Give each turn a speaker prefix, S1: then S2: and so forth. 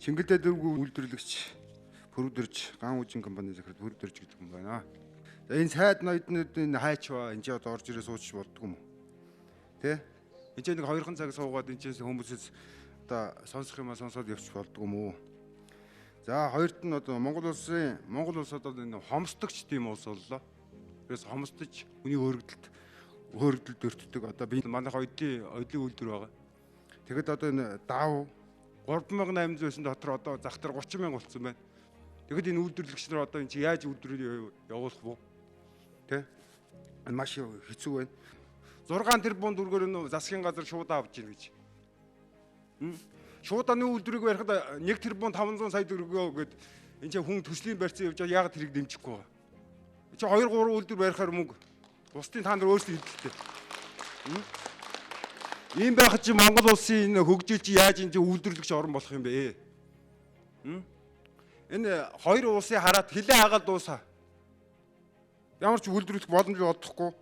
S1: Шингэлдээ дөрвгүй үйлдвэрлэгч Пүрүдэрч ган үжин компани захирал Пүрүдэрч гэдэг юм байна. За энэ сайд ноёднуудын хайчваа энэ жоод орж ирээ суучих болдгоо юм уу? Тэ? Энд нэг 2 цаг суугаад энэ хүмүүсээс одоо сонсох юмаа сонсоод явчих болдгоо юм уу? За хоёрт нь одоо Монгол улс одоо энэ хомсдогч тийм улс боллоо. Тэрээс хомсдож үний хөөргөлд өртдөг. Одоо би манайх оюутны үйлдвэр байгаа. Тэгэхэд одоо энэ даав 3800 байсан дотор одоо зах дээр 30,000 болцсон байна. Тэгэхэд энэ үйлдвэрлэгч нар одоо энэ чи яаж үйлдвэрээ явуулах вэ? Тэ? Энэ маш хэцүү байна. 6 тэрбум төгрөгөөр энэ засгийн газар шуудаа авч ийн гэж. Шуудааны үйлдвэрийг барихад 1 тэрбум 500 сая төгрөгөө гээд энэ чи хүн төслийн барьцсан явж байгаа яагаад тэрийг дэмжихгүй байгаа? Чи 2 3 үйлдвэр барихаар мөнгө бусдын та нар өөрсдөө хэлдэг. Ийм байх чи Монгол улсын энэ хөгжил чи яаж энэ үйлдвэрлэгч орн болох юм бэ? Энэ хоёр улсын хараад хилээ хагаад дуусаа. Ямар ч үйлдвэрлэх боломж олдохгүй.